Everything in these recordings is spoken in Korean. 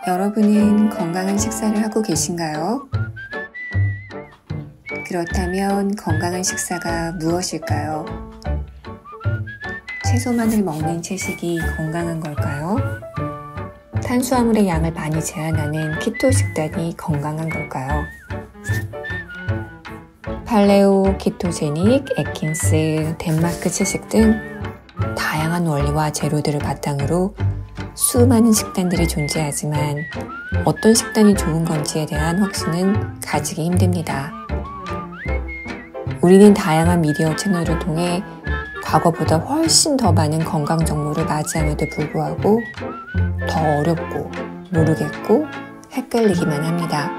여러분은 건강한 식사를 하고 계신가요? 그렇다면 건강한 식사가 무엇일까요? 채소만을 먹는 채식이 건강한 걸까요? 탄수화물의 양을 많이 제한하는 키토 식단이 건강한 걸까요? 팔레오, 키토제닉, 애킨스, 덴마크 채식 등 다양한 원리와 재료들을 바탕으로 수많은 식단들이 존재하지만 어떤 식단이 좋은 건지에 대한 확신은 가지기 힘듭니다. 우리는 다양한 미디어 채널을 통해 과거보다 훨씬 더 많은 건강 정보를 맞이함에도 불구하고 더 어렵고 모르겠고 헷갈리기만 합니다.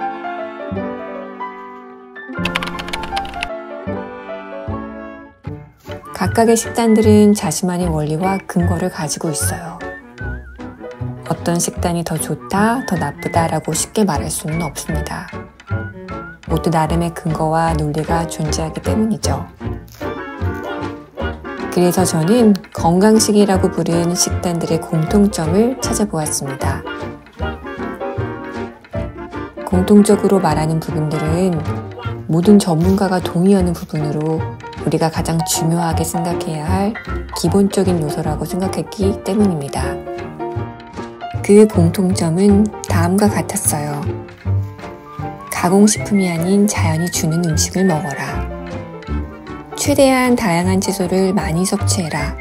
각각의 식단들은 자신만의 원리와 근거를 가지고 있어요. 어떤 식단이 더 좋다, 더 나쁘다라고 쉽게 말할 수는 없습니다. 모두 나름의 근거와 논리가 존재하기 때문이죠. 그래서 저는 건강식이라고 부르는 식단들의 공통점을 찾아보았습니다. 공통적으로 말하는 부분들은 모든 전문가가 동의하는 부분으로 우리가 가장 중요하게 생각해야 할 기본적인 요소라고 생각했기 때문입니다. 그 공통점은 다음과 같았어요. 가공식품이 아닌 자연이 주는 음식을 먹어라. 최대한 다양한 채소를 많이 섭취해라.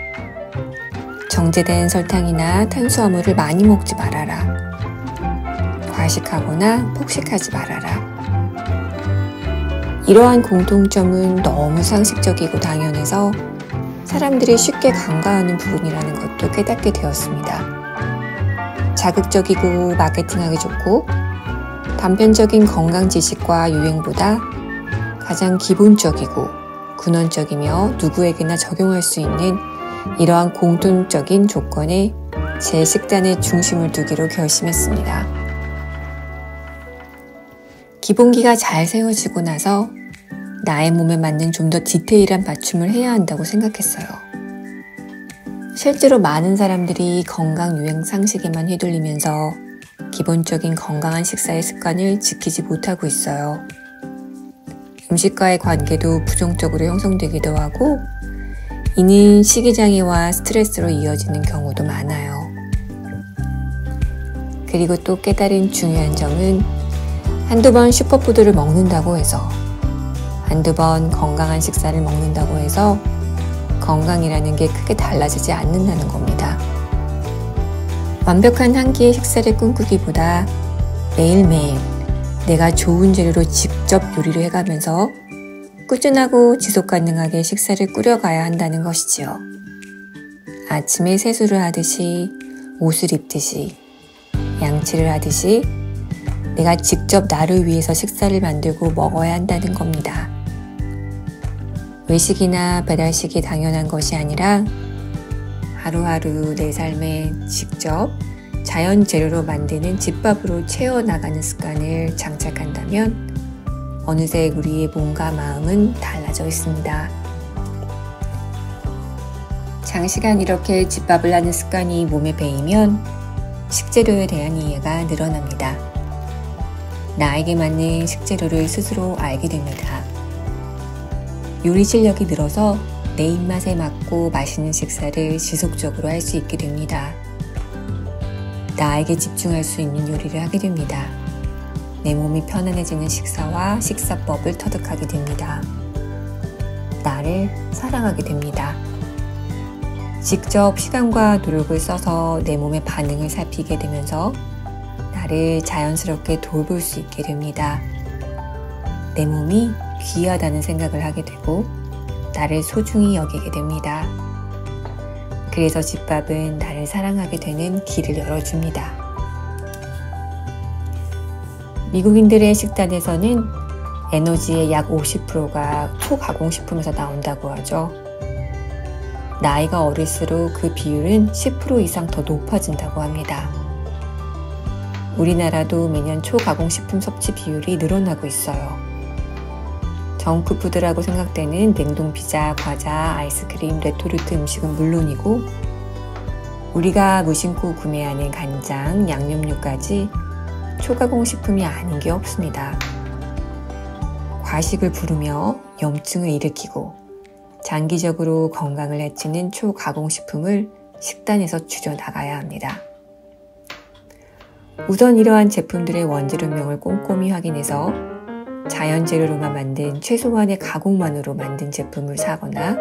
정제된 설탕이나 탄수화물을 많이 먹지 말아라. 과식하거나 폭식하지 말아라. 이러한 공통점은 너무 상식적이고 당연해서 사람들이 쉽게 간과하는 부분이라는 것도 깨닫게 되었습니다. 자극적이고 마케팅하기 좋고 단편적인 건강 지식과 유행보다 가장 기본적이고 근원적이며 누구에게나 적용할 수 있는 이러한 공통적인 조건에 제 식단에 중심을 두기로 결심했습니다. 기본기가 잘 세워지고 나서 나의 몸에 맞는 좀 더 디테일한 맞춤을 해야 한다고 생각했어요. 실제로 많은 사람들이 건강 유행 상식에만 휘둘리면서 기본적인 건강한 식사의 습관을 지키지 못하고 있어요. 음식과의 관계도 부정적으로 형성되기도 하고 이는 식이장애와 스트레스로 이어지는 경우도 많아요. 그리고 또 깨달은 중요한 점은 한두 번 슈퍼푸드를 먹는다고 해서 한두 번 건강한 식사를 먹는다고 해서 건강이라는 게 크게 달라지지 않는다는 겁니다. 완벽한 한 끼의 식사를 꿈꾸기보다 매일매일 내가 좋은 재료로 직접 요리를 해가면서 꾸준하고 지속가능하게 식사를 꾸려가야 한다는 것이지요. 아침에 세수를 하듯이 옷을 입듯이 양치를 하듯이 내가 직접 나를 위해서 식사를 만들고 먹어야 한다는 겁니다. 외식이나 배달식이 당연한 것이 아니라 하루하루 내 삶에 직접 자연 재료로 만드는 집밥으로 채워나가는 습관을 장착한다면 어느새 우리의 몸과 마음은 달라져 있습니다. 장시간 이렇게 집밥을 하는 습관이 몸에 배이면 식재료에 대한 이해가 늘어납니다. 나에게 맞는 식재료를 스스로 알게 됩니다. 요리 실력이 늘어서 내 입맛에 맞고 맛있는 식사를 지속적으로 할 수 있게 됩니다. 나에게 집중할 수 있는 요리를 하게 됩니다. 내 몸이 편안해지는 식사와 식사법을 터득하게 됩니다. 나를 사랑하게 됩니다. 직접 시간과 노력을 써서 내 몸의 반응을 살피게 되면서 나를 자연스럽게 돌볼 수 있게 됩니다. 내 몸이 귀하다는 생각을 하게 되고 나를 소중히 여기게 됩니다. 그래서 집밥은 나를 사랑하게 되는 길을 열어줍니다. 미국인들의 식단에서는 에너지의 약 50%가 초가공식품에서 나온다고 하죠. 나이가 어릴수록 그 비율은 10% 이상 더 높아진다고 합니다. 우리나라도 매년 초가공식품 섭취 비율이 늘어나고 있어요. 정크푸드라고 생각되는 냉동피자, 과자, 아이스크림, 레토르트 음식은 물론이고 우리가 무심코 구매하는 간장, 양념류까지 초가공식품이 아닌 게 없습니다. 과식을 부르며 염증을 일으키고 장기적으로 건강을 해치는 초가공식품을 식단에서 줄여나가야 합니다. 우선 이러한 제품들의 원재료명을 꼼꼼히 확인해서 자연재료로만 만든 최소한의 가공만으로 만든 제품을 사거나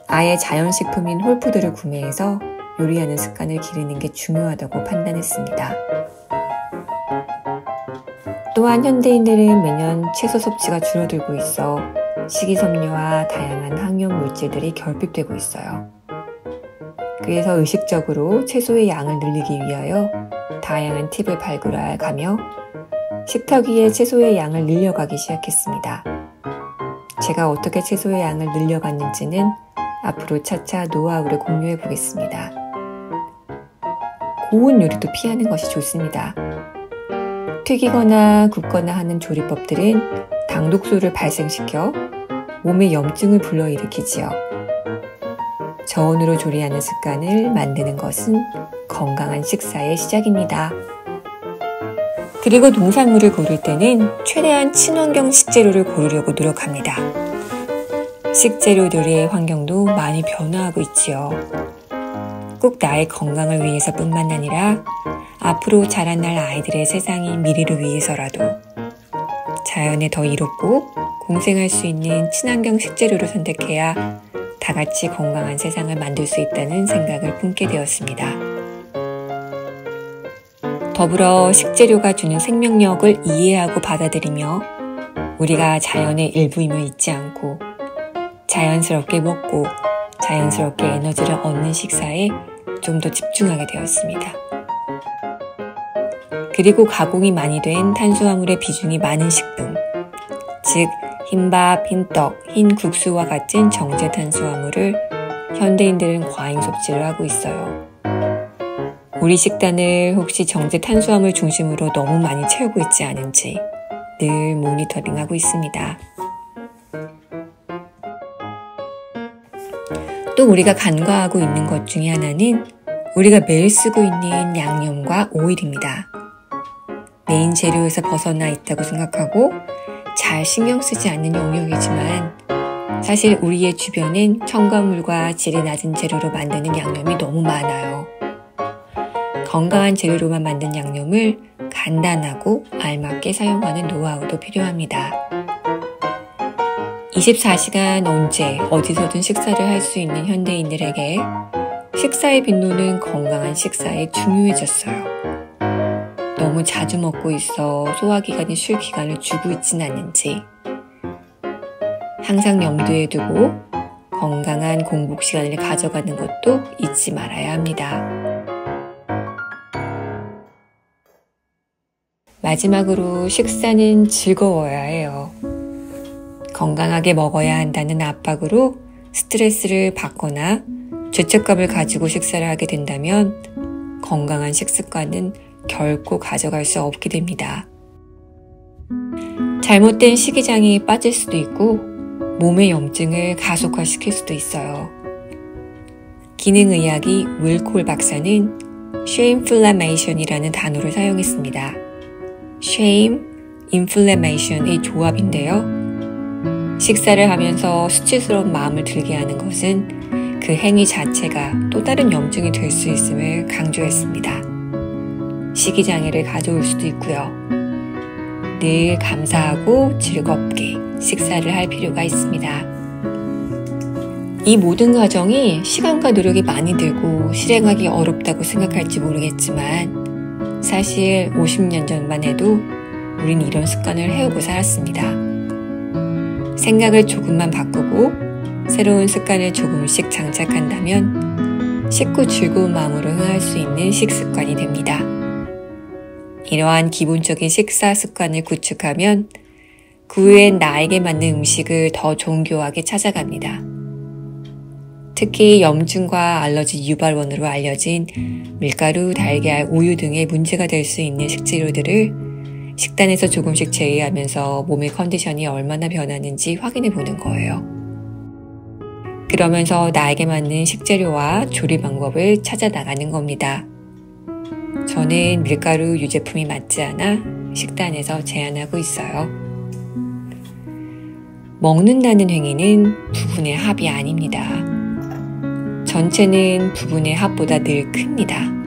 아예 자연식품인 홀푸드를 구매해서 요리하는 습관을 기르는 게 중요하다고 판단했습니다. 또한 현대인들은 매년 채소 섭취가 줄어들고 있어 식이섬유와 다양한 항염 물질들이 결핍되고 있어요. 그래서 의식적으로 채소의 양을 늘리기 위하여 다양한 팁을 발굴해가며 식탁 위에 채소의 양을 늘려가기 시작했습니다. 제가 어떻게 채소의 양을 늘려갔는지는 앞으로 차차 노하우를 공유해 보겠습니다. 고운 요리도 피하는 것이 좋습니다. 튀기거나 굽거나 하는 조리법들은 당독소를 발생시켜 몸에 염증을 불러일으키지요. 저온으로 조리하는 습관을 만드는 것은 건강한 식사의 시작입니다. 그리고 농산물을 고를 때는 최대한 친환경 식재료를 고르려고 노력합니다. 식재료들의 환경도 많이 변화하고 있지요. 꼭 나의 건강을 위해서뿐만 아니라 앞으로 자라날 아이들의 세상의 미래를 위해서라도 자연에 더 이롭고 공생할 수 있는 친환경 식재료를 선택해야 다 같이 건강한 세상을 만들 수 있다는 생각을 품게 되었습니다. 더불어 식재료가 주는 생명력을 이해하고 받아들이며 우리가 자연의 일부임을 잊지 않고 자연스럽게 먹고 자연스럽게 에너지를 얻는 식사에 좀 더 집중하게 되었습니다. 그리고 가공이 많이 된 탄수화물의 비중이 많은 식품, 즉 흰밥, 흰떡, 흰 국수와 같은 정제 탄수화물을 현대인들은 과잉 섭취를 하고 있어요. 우리 식단을 혹시 정제 탄수화물 중심으로 너무 많이 채우고 있지 않은지 늘 모니터링하고 있습니다. 또 우리가 간과하고 있는 것 중에 하나는 우리가 매일 쓰고 있는 양념과 오일입니다. 메인 재료에서 벗어나 있다고 생각하고 잘 신경 쓰지 않는 영역이지만 사실 우리의 주변엔 첨가물과 질이 낮은 재료로 만드는 양념이 너무 많아요. 건강한 재료로만 만든 양념을 간단하고 알맞게 사용하는 노하우도 필요합니다. 24시간 언제 어디서든 식사를 할 수 있는 현대인들에게 식사의 빈도는 건강한 식사에 중요해졌어요. 너무 자주 먹고 있어 소화기관이 쉴 기간을 주고 있진 않는지 항상 염두에 두고 건강한 공복 시간을 가져가는 것도 잊지 말아야 합니다. 마지막으로 식사는 즐거워야 해요. 건강하게 먹어야 한다는 압박으로 스트레스를 받거나 죄책감을 가지고 식사를 하게 된다면 건강한 식습관은 결코 가져갈 수 없게 됩니다. 잘못된 식이장이 빠질 수도 있고 몸의 염증을 가속화시킬 수도 있어요. 기능의학의 윌 콜 박사는 쉐임플라메이션이라는 단어를 사용했습니다. 쉐임, 인플레메이션의 조합인데요. 식사를 하면서 수치스러운 마음을 들게 하는 것은 그 행위 자체가 또 다른 염증이 될 수 있음을 강조했습니다. 식이장애를 가져올 수도 있고요. 늘 감사하고 즐겁게 식사를 할 필요가 있습니다. 이 모든 과정이 시간과 노력이 많이 들고 실행하기 어렵다고 생각할지 모르겠지만 사실 50년 전만 해도 우린 이런 습관을 해오고 살았습니다. 생각을 조금만 바꾸고 새로운 습관을 조금씩 장착한다면 쉽고 즐거운 마음으로 흥할 수 있는 식습관이 됩니다. 이러한 기본적인 식사 습관을 구축하면 그 후엔 나에게 맞는 음식을 더 정교하게 찾아갑니다. 특히 염증과 알러지 유발원으로 알려진 밀가루, 달걀, 우유 등의 문제가 될 수 있는 식재료들을 식단에서 조금씩 제외하면서 몸의 컨디션이 얼마나 변하는지 확인해 보는 거예요. 그러면서 나에게 맞는 식재료와 조리 방법을 찾아 나가는 겁니다. 저는 밀가루 유제품이 맞지 않아 식단에서 제한하고 있어요. 먹는다는 행위는 부분의 합이 아닙니다. 전체는 부분의 합보다 늘 큽니다.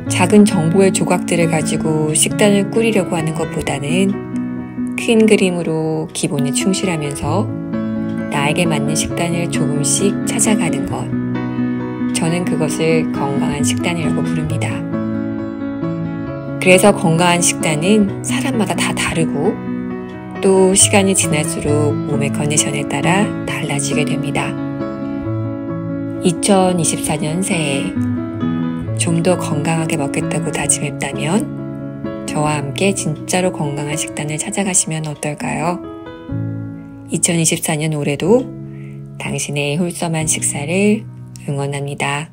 작은 정보의 조각들을 가지고 식단을 꾸리려고 하는 것보다는 큰 그림으로 기본에 충실하면서 나에게 맞는 식단을 조금씩 찾아가는 것. 저는 그것을 건강한 식단이라고 부릅니다. 그래서 건강한 식단은 사람마다 다 다르고 또 시간이 지날수록 몸의 컨디션에 따라 달라지게 됩니다. 2024년 새해 좀 더 건강하게 먹겠다고 다짐했다면 저와 함께 진짜로 건강한 식단을 찾아가시면 어떨까요? 2024년 올해도 당신의 홀섬한 식사를 응원합니다.